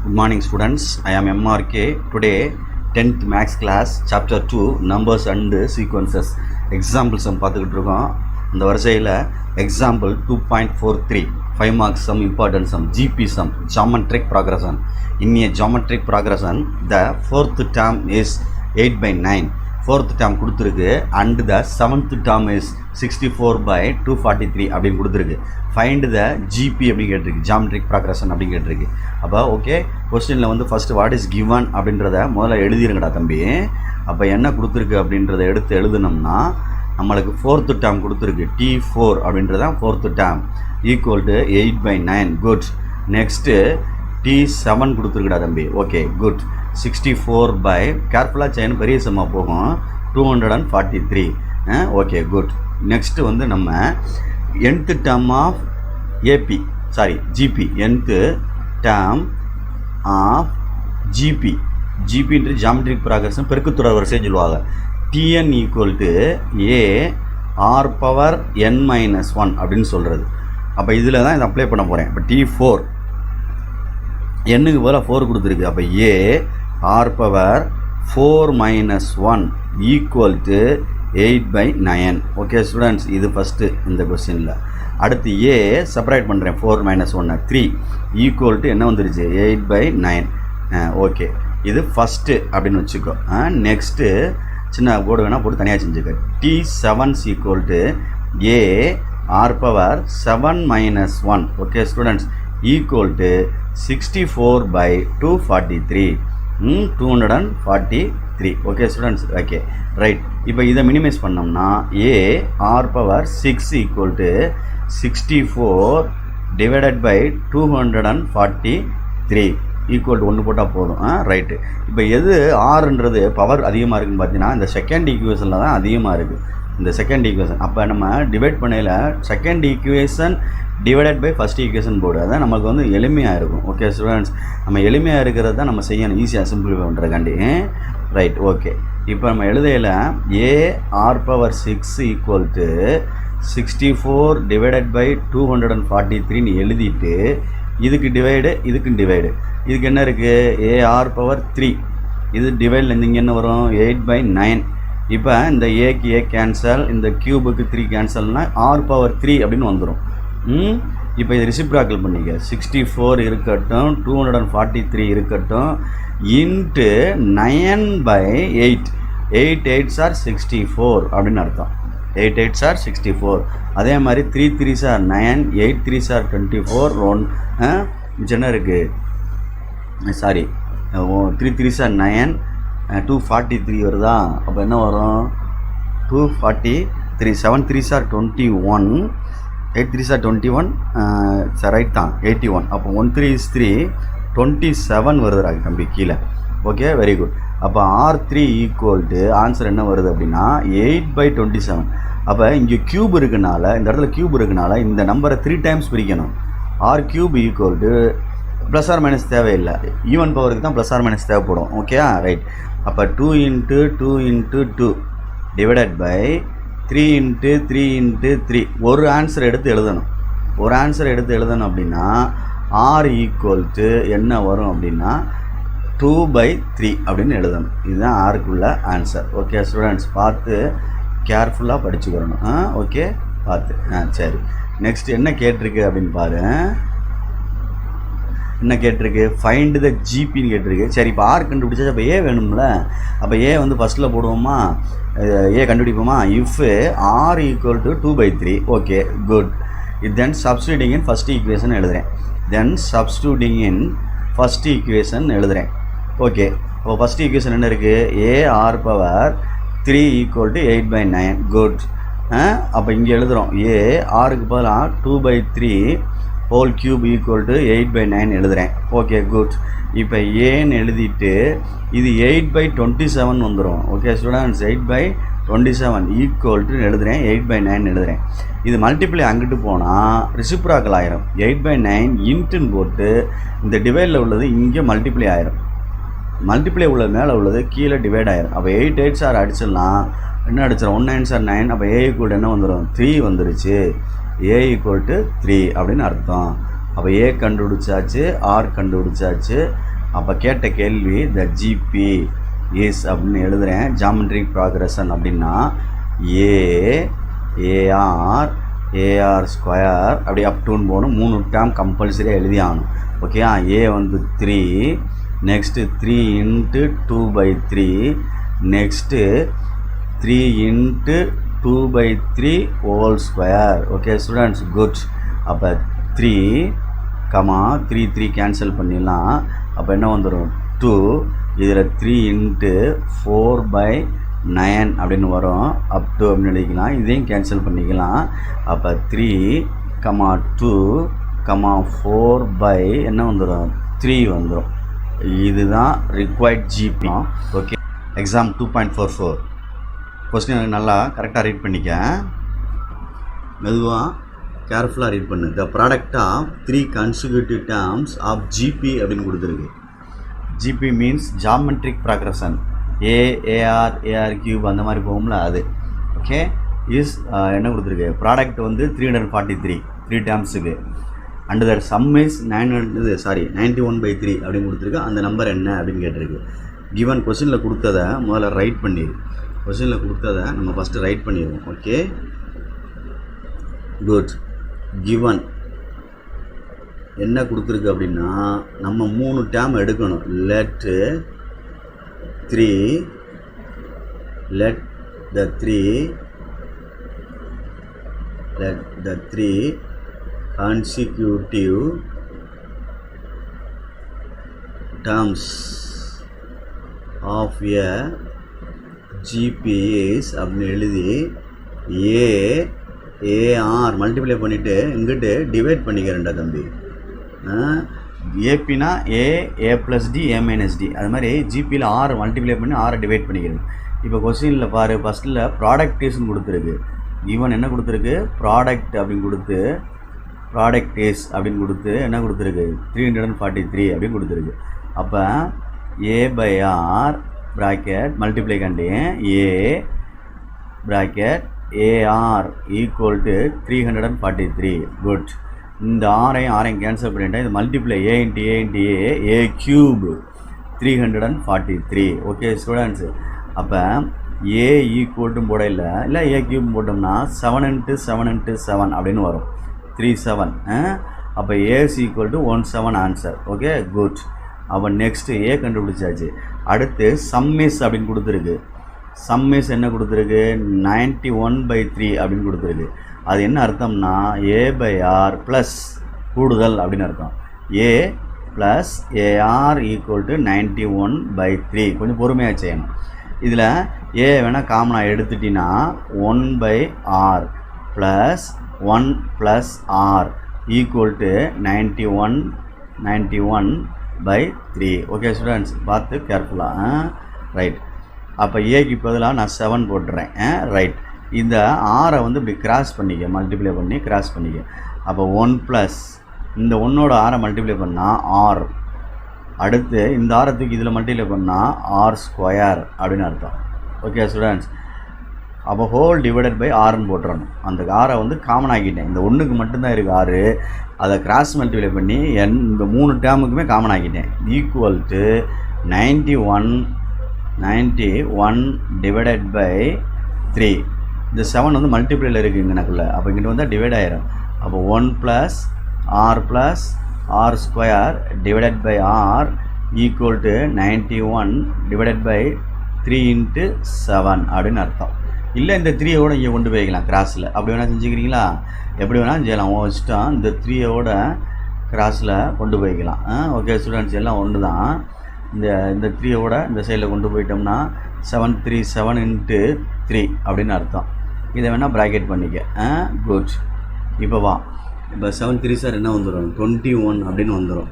Good morning students, I am MRK. Today 10th max class chapter 2 numbers and sequences examples பார்த்துக்கிட்டு இருக்கோம். இந்த வரிசையில் example 2.43 5 marks sum, important sum, GP sum, geometric progression. In a geometric progression the fourth term is 8/9, fourth term கொடுத்துருக்கு and the seventh term is 64/243 அப்படின்னு கொடுத்துருக்கு. Find the GB அப்படின்னு கேட்டிருக்கு, geometric progression அப்படின்னு கேட்டிருக்கு. அப்போ ஓகே, கொஸ்டினில் வந்து ஃபஸ்ட்டு வாட் இஸ் கிவன் அப்படின்றத முதல்ல எழுதிருங்கடா தம்பி. அப்போ என்ன கொடுத்துருக்கு அப்படின்றத எடுத்து எழுதுனோம்னா நம்மளுக்கு ஃபோர்த்து டேர்ம் கொடுத்துருக்கு, T4 அப்படின்றதான் fourth term equal to 8/9. Good. Next T7 கொடுத்துருக்குடா தம்பி. Okay good. 64 கேர்ஃபுல்லாக செய்யணும், பெரிய சம்மா போகும், 243. Okay good. நெக்ஸ்ட்டு வந்து நம்ம nth term of GP, nth term of GP geometric progression பெருக்குத்தொடர் வரிசைன்னு சொல்லுவாங்க. Tn equal to a r power n minus 1 அப்படின்னு சொல்கிறது. அப்போ இதில் தான் இதை அப்ளை பண்ண போகிறேன். இப்போ T4 என்னுக்கு போல 4 கொடுத்துருக்கு. அப்போ a r power 4 minus 1 equal to 8/9. Okay students, இது ஃபஸ்ட்டு இந்த கொஸ்டினில். அடுத்து ஏ செப்பரேட் பண்ணுறேன், 4 minus 1 3 ஈக்குவல் டு என்ன வந்துருச்சு 8/9. ஓகே, இது ஃபஸ்ட்டு அப்படின்னு வச்சுக்கோ. நெக்ஸ்ட்டு சின்ன போர்டு வேணால் போட்டு தனியாக செஞ்சுக்க. T7 equal to a R power 7 minus 1. Okay students, equal to 64/243, 243. Okay students, okay right. இப்போ இதை மினிமைஸ் பண்ணோம்னா a R power 6 equal to 64/243 equal to 1 போட்டால் போதும். ரைட்டு. இப்போ எது ஆறுன்றது பவர் அதிகமாக இருக்குதுன்னு பார்த்தீங்கன்னா இந்த செகண்ட் ஈக்குவேஷனில் தான் அதிகமாக இருக்குது, இந்த செகண்ட் ஈக்குவேஷன். அப்போ நம்ம டிவைட் பண்ணையில் second equation divided by first equation board, அதான் நமக்கு வந்து எளிமையாக இருக்கும். ஓகே ஸ்டூடெண்ட்ஸ், நம்ம எளிமையாக இருக்கிறது தான் நம்ம செய்யணும், ஈஸியாக சிம்பிளிஃபை பண்ணுறக்காண்டி. ரைட். ஓகே, இப்போ நம்ம எழுதையில் A R power 6 equal to 64/243 எழுதிட்டு இதுக்கு டிவைடு இதுக்கு டிவைடு. இதுக்கு என்ன இருக்குது, ஏ ஆர் பவர் 3, இது டிவைடில் இங்கே என்ன வரும் 8/9. இப்போ இந்த ஏக்கு ஏ கேன்சல், இந்த கியூபுக்கு 3 கேன்சல்னால் ஆர் பவர் 3 அப்படின்னு வந்துடும். இப்போ இது ரிசிப்ராக்கல் பண்ணிக்க, 64 இருக்கட்டும், 243 இருக்கட்டும், இன்ட்டு 9/8. 8 8s are 64 அப்படின்னு அர்த்தம். 8 8s are 64. அதே மாதிரி 3 3s are 9, 8 3s are 24. என்ன இருக்குது, சாரி 3 3s are 9, 243 வருதா. அப்போ என்ன வரும் 243. 7 3s are 21, 8 3s are 21. Right தான், 81. அப்போ 1 3 is 3, 27 வருதுடா தம்பி கீழே. Okay very good. அப்போ R3 ஈக்குவல் டு ஆன்சர் என்ன வருது அப்படின்னா 8/27. அப்போ இங்கே க்யூப் இருக்குனால, இந்த இடத்துல க்யூப் இருக்குனால இந்த நம்பரை 3 டைம்ஸ் பிரிக்கணும். R³ equal to plus R minus தேவையில்லை, ஈவன் பவருக்கு தான் ப்ளஸ் ஆர் மைனஸ் தேவைப்படும். Okay right. அப்போ 2 × 2 × 2 டிவைடட் பை 3 × 3 × 3. ஒரு ஆன்சர் எடுத்து எழுதணும், ஒரு ஆன்சர் எடுத்து எழுதணும் அப்படின்னா R ஈக்குவல் டு என்ன வரும் அப்படின்னா 2/3 அப்படின்னு எழுதணும். இதுதான் ஆருக்குள்ள ஆன்சர். ஓகே ஸ்டூடெண்ட்ஸ், பார்த்து கேர்ஃபுல்லாக படிச்சுக்கிறணும். ஓகே பார்த்து. சரி, நெக்ஸ்ட் என்ன கேட்டிருக்கு அப்படின்னு பாரு. என்ன கேட்டிருக்கு, ஃபைண்ட் த ஜிபின்னு கேட்டிருக்கு. சரி, இப்போ ஆர் கண்டுபிடிச்சா அப்போ ஏ வேணும்ல. அப்போ ஏ வந்து ஃபஸ்ட்டில் போடுவோமா, ஏ கண்டுபிடிப்போமா. If R equal to 2/3. Okay good. Then substituting in first equation எழுதுகிறேன். Then substituting in first equation எழுதுகிறேன். ஓகே, இப்போ ஃபஸ்ட் ஈக்குவேஷன் என்ன இருக்குது, A R power 3 equal to 8/9. Good. அப்போ இங்கே எழுதுகிறோம், ஏ ஆருக்கு பதிலாக 2/3 ஹோல் க்யூப் ஈக்குவல் டு 8/9 எழுதுகிறேன். Okay good. இப்போ ஏன்னு எழுதிட்டு இது 8/27 வந்துடும். ஓகே ஸ்டூடெண்ட்ஸ், 8/27 ஈக்குவல் டு எழுதுகிறேன், 8/9 எழுதுகிறேன். இது மல்டிப்ளை அங்கிட்டு போனால் ரிசிப்ராக்கல் ஆயிரும். 8/9 இன்ட்டுன்னு போட்டு இந்த டிவைடில் உள்ளது இங்கே மல்டிப்ளை ஆயிரும், மல்டிப்ளை உள்ள மேலே உள்ளது கீழே டிவைட் ஆயிரும். அப்போ 8 8s are அடிச்சிடலாம், என்ன அடிச்சிடும் 1 9s are 9. அப்போ ஏ ஈக்குவல் என்ன வந்துடும் 3 வந்துருச்சு. ஏ ஈக்குவல் டு 3 அப்படின்னு அர்த்தம். அப்போ ஏ கண்டுபிடிச்சாச்சு, ஆர் கண்டுபிடிச்சாச்சு. அப்போ கேட்ட கேள்வி த ஜிபி இஸ் அப்படின்னு எழுதுகிறேன். ஜாமெட்ரிக் ப்ராக்ரஷன் அப்படின்னா ஏஆர் ஏஆர் ஸ்கொயர் அப்படி அப்டூன்னு போகணும். 3 டேர்ம் கம்பல்சரியாக எழுதி ஆகணும். ஓகே, ஏ வந்து 3, next 3 × 2/3, next 3 × 2/3 whole square. Okay students, good. அப்போ 3, 3 கேன்சல் பண்ணிடலாம். அப்போ என்ன வந்துடும் 2, இதில் 3 × 4/9 அப்படின்னு வரும். அப் டு அப்படின்னு எழுதிக்கலாம். இதையும் கேன்சல் பண்ணிக்கலாம். அப்போ 3, 2, 4 என்ன வந்துடும் 3 வந்துடும். இதுதான் required GP. Okay, exam 2.44 question நல்லா கரெக்டாக ரீட் பண்ணிக்க, மெதுவாக கேர்ஃபுல்லாக ரீட் பண்ணு. The product of 3 consecutive terms of GP அப்படின்னு கொடுத்துருக்கு. GP means geometric progression. AR cube அந்த மாதிரி போகும்ல அது. ஓகே, இஸ் என்ன கொடுத்துருக்கு, ப்ராடக்ட் வந்து 343 3 டேர்ம்ஸுக்கு. அண்ட் தர் சம் இஸ் 91/3 அப்படின்னு கொடுத்துருக்கு. அந்த நம்பர் என்ன அப்படின்னு கேட்டிருக்கு. கிவன் கொஸ்டினில் கொடுத்ததை முதல்ல ரைட் பண்ணிடு. கொஸ்டினில் கொடுத்ததை நம்ம ஃபஸ்ட்டு ரைட் பண்ணிடுவோம். Okay, good. கிவன் என்ன கொடுத்துருக்கு அப்படின்னா நம்ம 3 டேர்ம் எடுக்கணும். Let the three consecutive terms of a GPs அப்படின்னு எழுதி ஏஆர் மல்டிப்ளை பண்ணிவிட்டு இங்கிட்டு டிவைட் பண்ணிக்கிறேன்டா தம்பி. ஏபினா ஏ + டி ஏ - டி, அது மாதிரி ஜிபியில் 6 மல்டிப்ளை பண்ணி 6 டிவைட் பண்ணிக்கிறேன். இப்போ கொஸ்டினில் பாரு, ஃபஸ்ட்டில் ப்ராடக்ட் இஸ்ன்னு கொடுத்துருக்கு. ஈவன் என்ன கொடுத்துருக்கு, ப்ராடக்ட் அப்படின்னு கொடுத்து ப்ராடக்ட் இஸ் அப்படின்னு கொடுத்து என்ன கொடுத்துருக்கு 343 அப்படின்னு கொடுத்துருக்கு. அப்போ A/R ப்ராக்கெட் மல்டிப்ளை கண்டேன் A bracket AR equal to 343. Good. இந்த ஆரையும் கேன்சல் பண்ணிட்டேன். இது multiply A cube 343. Okay students, அப்போ ஏ ஈக்குவல் டு போட இல்லை ஏ கியூப் போட்டோம்னா 7 × 7 × 7 அப்படின்னு வரும் 37. அப்போ ஏஸ் equal to 17 answer. Okay, good. அப்போ நெக்ஸ்ட்டு ஏ கண்டுபிடிச்சாச்சு. அடுத்து சம்மிஸ் அப்படின்னு கொடுத்துருக்கு. சம்மிஸ் என்ன கொடுத்துருக்கு 91/3 அப்படின்னு கொடுத்துருக்கு. அது என்ன அர்த்தம்னா A/R ப்ளஸ் கூடுதல் அப்படின்னு அர்த்தம். A + AR equal to 91/3. கொஞ்சம் பொறுமையாக செய்யணும். இதில் ஏ வேணால் காமனாக எடுத்துட்டிங்கன்னா 1/R plus 1 + R equal to 91/3. Okay students, பார்த்து கேர்ஃபுல்லாக. ரைட். அப்போ ஏக்கு பதிலாக நான் 7 போட்டுறேன். ரைட். இந்த ஆரை வந்து இப்படி கிராஸ் பண்ணிக்க, மல்டிப்ளை பண்ணி கிராஸ் பண்ணிக்க. அப்போ 1 + இந்த 1ஓட ஆரை மல்டிப்ளை பண்ணால் R. அடுத்து இந்த ஆரத்துக்கு இதில் மல்டிப்ளை பண்ணால் R² அப்படின்னு அர்த்தம். ஓகே ஸ்டூடெண்ட்ஸ், அப்போ ஹோல் டிவைடட் பை ஆர்ன்னு போட்டுறணும். அந்த ஆரை வந்து காமன் ஆக்கிட்டேன். இந்த 1க்கு மட்டும்தான் இருக்குது 6, அதை கிராஸ் மல்டிப்ளை பண்ணி இந்த 3 டேர்முக்குமே காமன் ஆக்கிட்டேன். Equal to 91 divided by 3. இந்த 7 வந்து மல்டிப்ளையில் இருக்குது இங்கனக்குள்ளே. அப்போ இங்கிட்ட வந்தால் டிவைட் ஆயிரும். அப்போ 1 + R + R² divided by R equal to 91 divided by 3 × 7 அப்படின்னு அர்த்தம். இல்லை இந்த 3யோட இங்கே கொண்டு போய்க்கலாம் கிராஸில். அப்படி வேணால் செஞ்சுக்கிறீங்களா? எப்படி வேணாலும் செய்யலாம், உன் இஷ்டம். இந்த 3யோட கிராஸில் கொண்டு போய்க்கலாம். ஓகே ஸ்டூடெண்ட்ஸ், எல்லாம் ஒன்று தான். இந்த 3யோட இந்த சைடில் கொண்டு போயிட்டோம்னா 737 × 3 அப்படின்னு அர்த்தம். இதை வேணால் ப்ராக்கெட் பண்ணிக்க. குட். இப்போ வா, இப்போ 7 3 சார் என்ன வந்துடும் 21 அப்படின்னு வந்துடும்.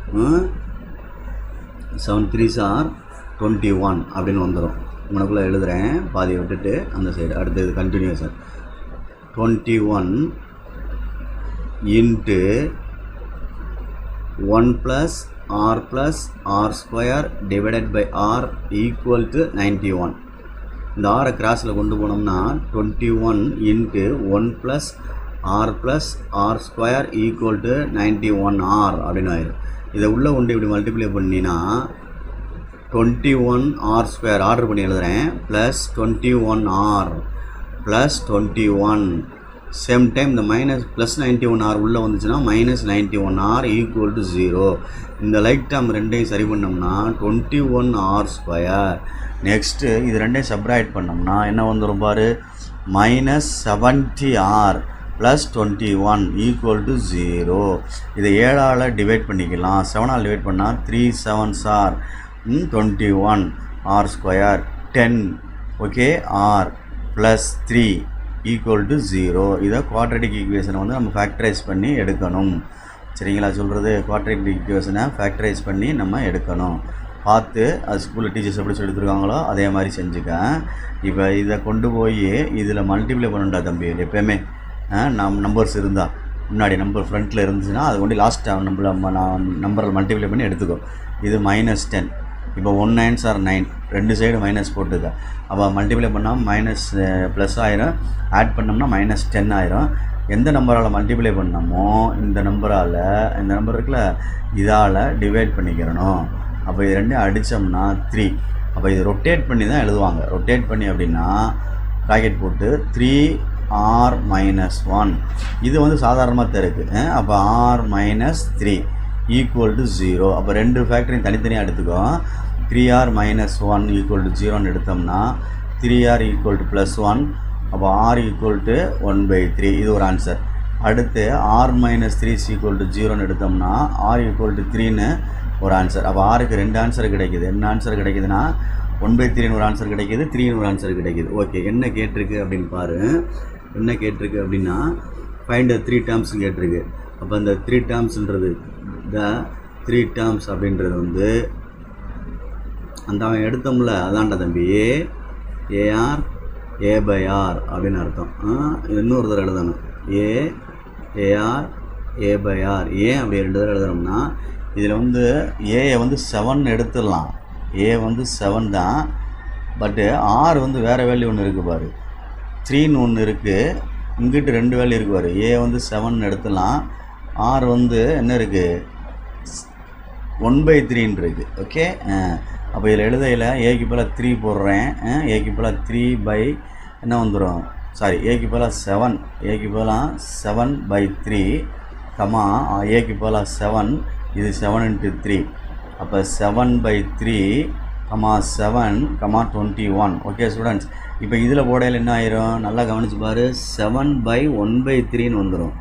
7 3 சார் 21 அப்படின்னு வந்துடும். உனக்குள்ளே எழுதுகிறேன், பாதியை விட்டுட்டு அந்த சைடு. அடுத்தது continue sir. 21 × 1 + R + R² divided by R equal to 91. இந்த ஆரை கிராஸில் கொண்டு போனோம்னா 21 × 1 + R + R² equal to 91R அப்படின்னு ஆயிடும். இதை உள்ளே கொண்டு இப்படி மல்டிப்ளை பண்ணினா 21r² ஆர்டர் பண்ணி எழுதுகிறேன் plus 21r plus 21 same time இந்த மைனஸ் ப்ளஸ் 91r உள்ளே வந்துச்சுன்னா மைனஸ் 91r ஈக்குவல் டு 0. இந்த லைக் டேர்ம் ரெண்டையும் சரி பண்ணோம்னா 21r². நெக்ஸ்ட்டு இது ரெண்டையும் சப்ராக்ட் பண்ணோம்னா என்ன வந்துடும் பாரு, minus 70r plus 21 equal to 0. இதை 7ஆல் டிவைட் பண்ணிக்கலாம். 7ஆல் டிவைட் பண்ணால் 3 7s are 21 r² 10 okay r plus 3 equal to 0. இதை குவாட்ரேட்டிக் ஈக்குவேஷனை வந்து நம்ம ஃபேக்டரைஸ் பண்ணி எடுக்கணும். சரிங்களா சொல்கிறது? குவாட்ரேட்டிக் ஈக்குவேஷனை ஃபேக்டரைஸ் பண்ணி நம்ம எடுக்கணும். பார்த்து அது ஸ்கூலில் டீச்சர்ஸ் எப்படி சொல்லி கொடுத்துருக்காங்களோ அதே மாதிரி செஞ்சுக்க. இப்போ இதை கொண்டு போய் இதில் மல்டிப்ளை பண்ணணும்டா தம்பி. எப்போயுமே நம்பர்ஸ் இருந்தால் முன்னாடி நம்பர் ஃப்ரண்ட்டில் இருந்துச்சுன்னா அது கொண்டு லாஸ்ட் நம்பரில் மல்டிப்ளை பண்ணி எடுத்துக்கோ. இது -10. இப்போ 1 9s are 9, ரெண்டு சைடு மைனஸ் போட்டுக்க. அப்போ மல்டிப்ளை பண்ணால் மைனஸ் ப்ளஸ் ஆயிரும், ஆட் பண்ணோம்னா -10 ஆயிரும். எந்த நம்பரால் மல்டிப்ளை பண்ணோமோ இந்த நம்பரால், இந்த நம்பர் இருக்குல்ல இதால் டிவைட் பண்ணிக்கிறணும். அப்போ இது ரெண்டும் அடித்தோம்னா 3. அப்போ இது ரொட்டேட் பண்ணி தான் எழுதுவாங்க. ரொட்டேட் பண்ணி அப்படின்னா ப்ராக்கெட் போட்டு 3r-1. இது வந்து சாதாரணமாக தான் இருக்குது. அப்போ r-3 ஈக்குவல் டு 0. அப்போ ரெண்டு ஃபேக்டரையும் தனித்தனியாக எடுத்துக்கோ. 3r-1 ஈக்குவல் டு 0ன்னு எடுத்தோம்னா 3r ஈக்குவல் டு +1. அப்போ r ஈக்குவல் டு 1/3. இது ஒரு ஆன்சர். அடுத்து r-3 ஈக்குவல் டு 0ன்னு எடுத்தோம்னா r ஈக்குவல் டு 3ன்னு ஒரு ஆன்சர். அப்போ ஆருக்கு ரெண்டு ஆன்சர் கிடைக்குது. என்ன ஆன்சர் கிடைக்குதுன்னா 1/3ன்னு ஒரு ஆன்சர் கிடைக்கிது, 3ன்னு ஒரு ஆன்சர் கிடைக்கிது. ஓகே, என்ன கேட்டிருக்கு அப்படின்னு பாரு. என்ன கேட்டிருக்கு அப்படின்னா ஃபைண்ட் த 3 டேர்ம்ஸ் கேட்டிருக்கு. அப்போ அந்த 3 டேர்ம்ஸ்ன்றது த 3 டேர்ம்ஸ் அப்படின்றது வந்து அந்த அவன் எடுத்தோம்ல அதான்டா தம்பி, AR A/R அப்படின்னு அர்த்தம். இன்னொரு தடவை எழுதணும், AR A/R. ஏன் அப்படி 2 தடவை எழுதுறோம்னா இதில் வந்து ஏயை வந்து 7 எடுத்துடலாம். ஏ வந்து 7 தான், பட்டு ஆர் வந்து வேறு வேல்யூ ஒன்று இருக்குது பாரு, 3ன்னு ஒன்று இருக்குது. இங்கிட்டு 2 வேல்யூ இருக்குது பாரு. ஏ வந்து 7 எடுத்துடலாம், ஆர் வந்து என்ன இருக்குது 1/3 இருக்குது. ஓகே, அப்போ இதில் எழுதையில் ஏக்கு போல் 3 போடுறேன். ஏக்கு போல் 3 என்ன வந்துடும், சாரி ஏக்கு போல் 7, ஏக்கு போல் 7/3 கமா ஏக்கு போல் 7. இது 7 × 3. அப்போ 7/3 7 21. ஓகே ஸ்டூடெண்ட்ஸ், இப்போ இதில் போடையில் என்ன ஆயிரும் நல்லா கவனிச்சு பாரு, 7/1/3ன்னு வந்துடும்.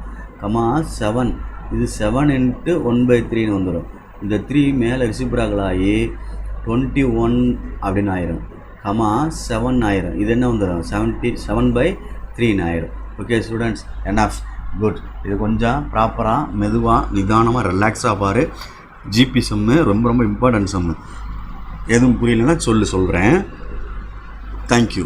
7 இது 7 × 1/3ன்னு வந்துடும். இந்த 3 மேலே ரிசிப்ராக்கல் ஆகி 21 அப்படின்னு ஆயிரும். 7 ஆயிரும். இது என்ன வந்துடும் 7/3ன்னு ஆயிரும். Okay students, NF good. இது கொஞ்சம் ப்ராப்பராக மெதுவாக நிதானமாக ரிலாக்ஸாக பாரு. ஜிபி சம்மு ரொம்ப ரொம்ப இம்பார்ட்டன்ட் சம்மு. எதுவும் புரியலன்னா சொல்கிறேன். தேங்க்யூ.